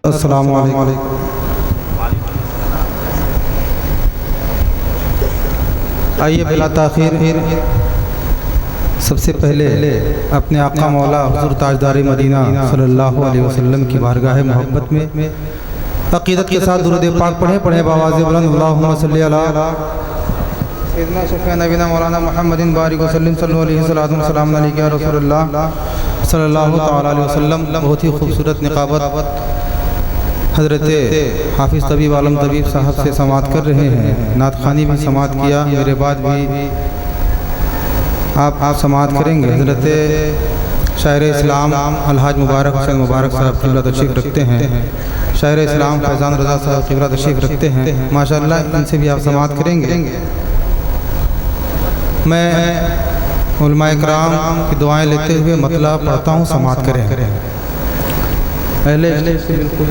अस्सलामु अलैकुम। आइए बिला ताख़ीर सबसे पहले अपने आका मौला हुज़ूर ताजदार मदीना सल्लल्लाहु अलैहि वसल्लम की बारगाह मोहब्बत में अक़ीदत के साथ दुरूद पाक पढ़ें बावाज़ बुलंद अल्लाहुम्मा सल्ली अला सय्यिदना शफ़ीअ नबीना मौलाना मुहम्मदिन बारिक वसल्लिम सल्लल्लाहु अलैहि वसल्लम अलैहि या रसूलल्लाह सल्लल्लाहु तआला अलैहि वसल्लम। बहुत ही खूबसूरत निकाबत हज़रत हाफिज़ तबीब आलम तबीब साहब से समात कर रहे हैं। नात खानी भी समात किया, मेरे बाद भी आप समात करेंगे। हज़रत शायर इस्लाम अलहाज मुबारक हुसैन मुबारक साहब क़िबला तशरीफ़ रखते हैं। शायर इस्लाम फैज़ान रज़ा साहब क़िबला तशरीफ़ रखते हैं। माशाअल्लाह इनसे भी आप समात करेंगे। मैं उलमाए किराम की दुआएं लेते हुए मतला पढ़ता हूँ, समात करें। पहले से बिल्कुल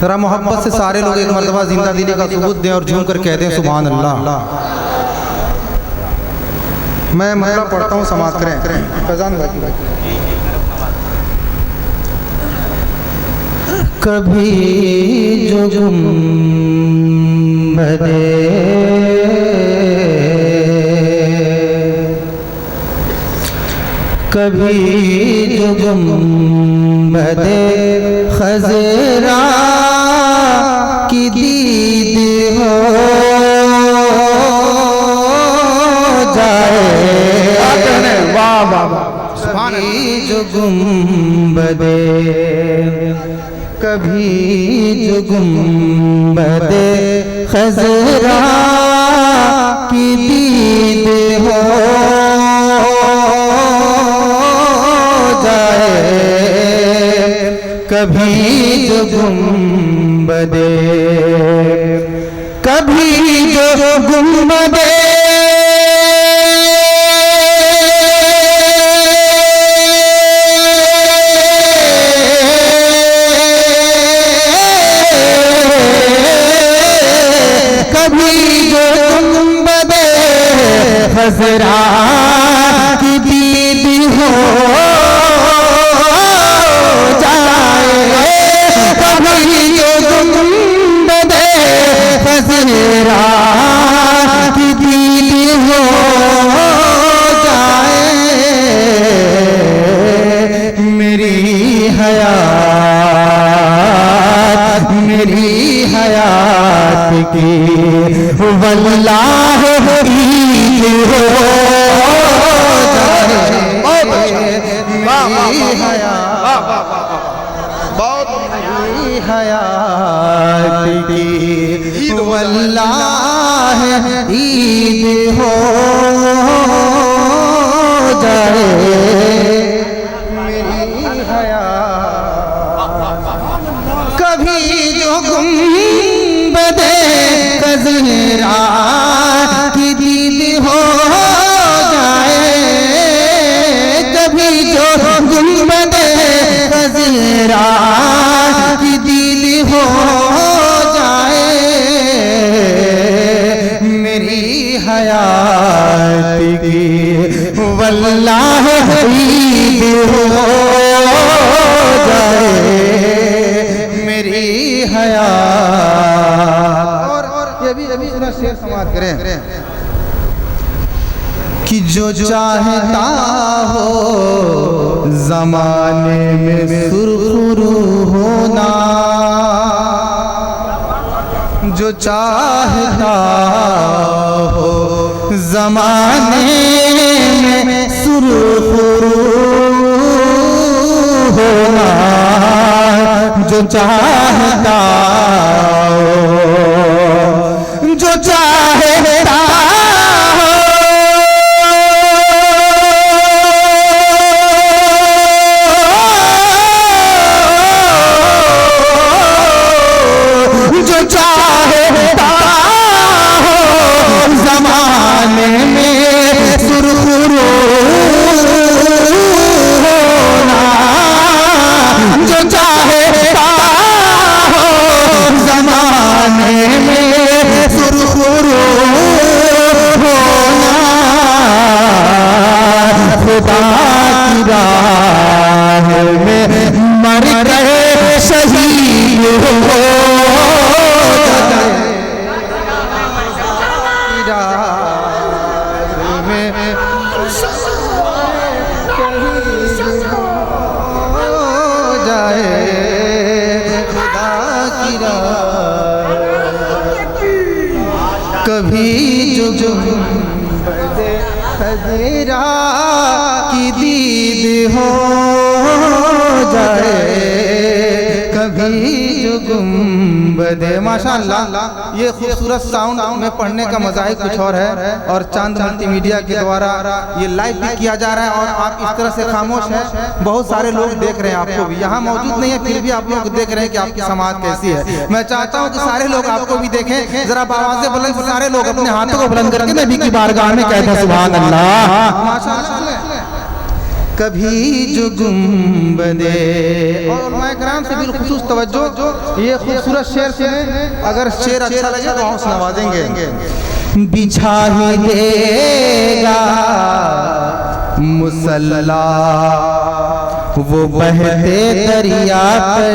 ज़रा मोहब्बत से सारे लोग एक मरतबा जिंदा दिली का सबूत दें और झूम कर कह दें सुभान अल्लाह। मैं मतला पढ़ता हूँ, समात करें। फैज़ान भाई कभी जो गुंबदे कभी जो गुंबदे खज़रा की दीद हो जाए, कभी जो गुंबदे कभी जो गुंबदे खज़रा की दीद हो कभी जो गुंबदे कभी जो गुंबदे कभी जो गुंबदे खज़रा की दीद हो खज़रा की दीद हो जाए, मेरी हयात की वल्लाह ईद हो जाए, मेरी हयात की वल्लाह ईद हो जाए, मेरी हयात कभी जो गुंबदे खज़रा की दीद हो जाए, कभी जो गुंबदे खज़रा की दीद हो जाए, मेरी हयात की वल्लाह ईद हो जाए, मेरी हयात। और ये भी शेर समात करें कि जो चाहता हो ज़माने में सुरखरू होना, जो चाहता हो ज़माने में सुरखरू होना, जो चाहता हो जो चाहता ज़माने में सुरखरू होना, जो चाहता हो ज़माने में सुरखरू राह में जाए खुदा की राह, कभी जो खजरा की दीद हो जाए, कभी जो गुंबदे। माशाअल्लाह, ये खूबसूरत साउंड में पढ़ने का मजा ही कुछ और है। और चांद मल्टीमीडिया के द्वारा ये लाइव भी किया जा रहा है और आप इस तरह से खामोश हैं, बहुत सारे लोग देख रहे हैं आपको भी, यहाँ मौजूद नहीं है फिर भी आप लोग देख रहे हैं कि आपकी समाज कैसी है। मैं चाहता हूँ कि सारे लोग आपको भी देखें, जरा आवाज़ें बुलंद, सारे लोग अपने हाथों को बुलंद करके नबी की बारगाह में कहते हैं सुभान अल्लाह। माशाअल्लाह, कभी जो गुंबदे। और मैं कराम से बिलखुसूस तवज्जो, ये खूबसूरत शेर सुने, अगर शेर अच्छा लगे तो हौसला नवाजेंगे। बिछा ही देगा मुसल्ला वो बहते दरिया पे,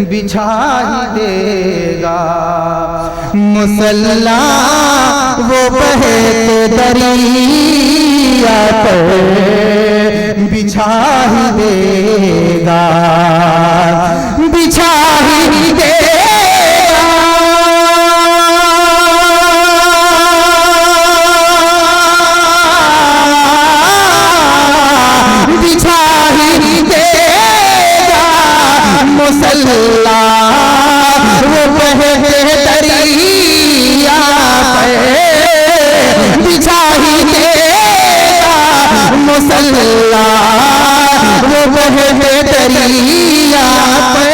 बिछा ही देगा मुसल्ला वो बहते दरिया पे, बिछा ही देगा, बिछा ही देगा, बिछा ही देगा मुसल्ला वो बहते दरिया पे, बिछा ही देगा मुसल्ला वो बहते दरिया पे,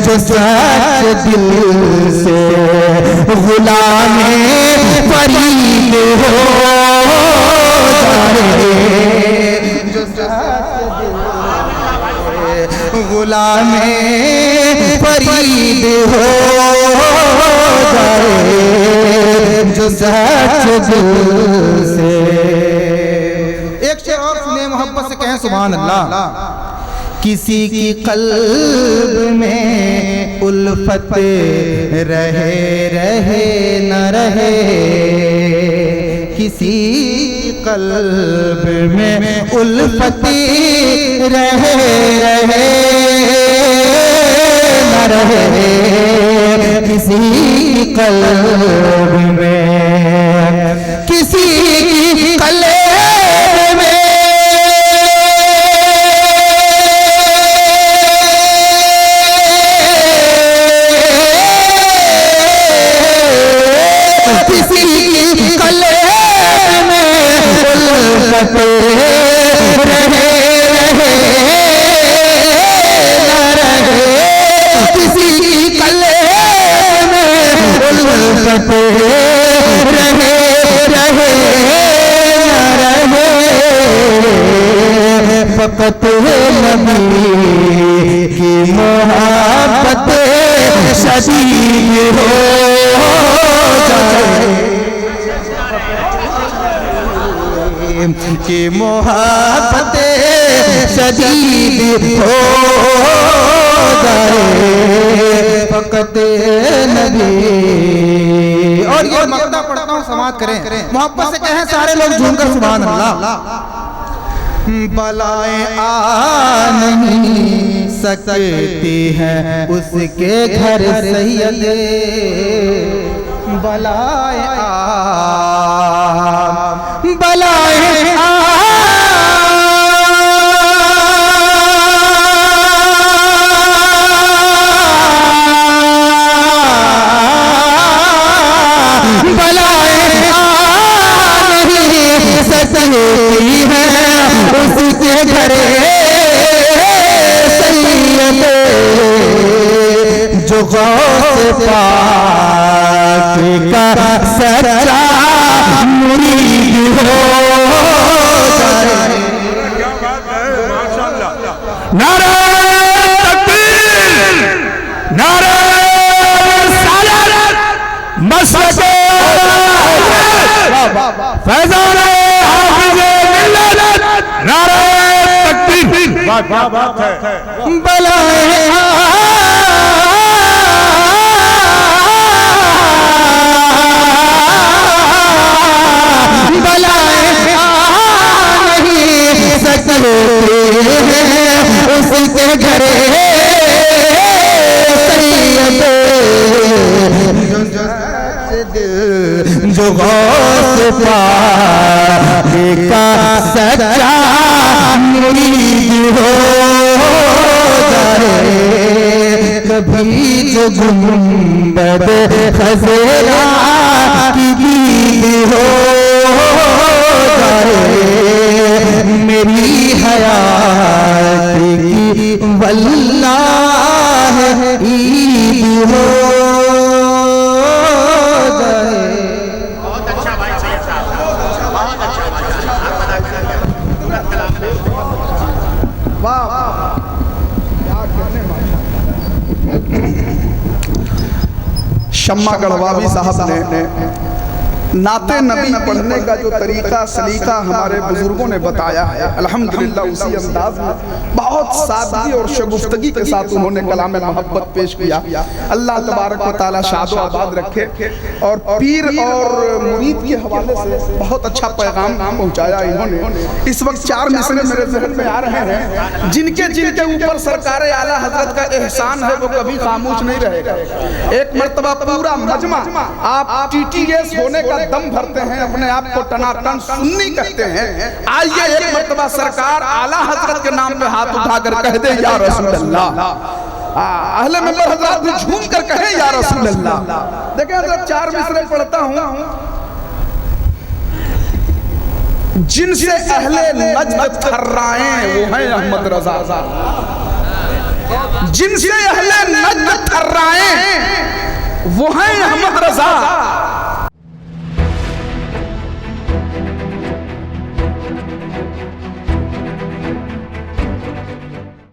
जो सच दिल से गुलामे फरीद हो जाए, जो सच दिल से गुलामे फरीद हो जाए, जो सच दिल से। एक शेर और सुने, मोहब्बत से कहें सुभान अल्लाह। किसी की कल्ब में उल्फत रहे रहे न रहे, किसी कल्ब में उल्फत रहे रहे न रहे, किसी कल्ब में, किसी कल्ब में फकत नबी की मोहब्बत शदीद हो जाए, की मोहब्बत शदीद हो जाए, फकत नबी। और ये मक्ता पढ़ता हूँ, समाप्त करें, मोहब्बत से कहें सारे लोग झूमकर सुभान अल्लाह। बलाएं आ नहीं सकती हैं उसके घर सैयद, बलाएं आ, बलाएं आ उसके घर सैयद, जो गौस पाक का सच्चा मुरीद हो जाए। नारे तकबीर, नारे रिसालत, मसलक फैज़ान हाफिज़ मिल्लत, नारे तकबीर। क्या बात है। बलाएं जो गौस पाक का सच्चा मुरीद हो जाए, कभी जो गुंबद खज़रा की दीद हो जाए, मेरी हयात की वल्लाह ईद हो जाए। बहुत अच्छा भाई सैयद साहब, बहुत अच्छा, वाह वाह क्या कहने शम्मा गढ़वावी साहब ने नाते नबी पढ़ने का जो तरीका सलीका हमारे बुजुर्गों ने बताया है, अल्हम्दुलिल्लाह उसी अंदाज में बहुत सादगी और शगुफ्तगी के साथ उन्होंने कलाम मोहब्बत पेश किया। अल्लाह तबारक व तआला शादो आबाद रखे और पीर और मुरीद के हवाले से बहुत अच्छा पैगाम पहुंचाया इन्होंने। इस वक्त 4 मिसरे मेरे ज़हन में आ रहे हैं, जिनके जिनके ऊपर सरकार आला हजरत का एहसान है वो कभी खामोश नहीं रहेगा। एक मर्तबा पूरा मजमा आप TTS होने का दम भरते हैं, अपने आप को टनाटन सुन्नी कहते हैं। आइए एक मर्तबा सरकार आला हजरत के नाम पे हाथ उठाकर कह दे या रसूल अल्लाह। अहले मिल्लत हजरत भी झूम कर कहे या रसूल अल्लाह। देखिए हजरत 4 मिसरे पढ़ता हूं, जिनसे अहले नज्द थर्राएं वो हैं अहमद रजा, जिनसे अहले नज्द थर्राएं वो हैं अहमद रजा।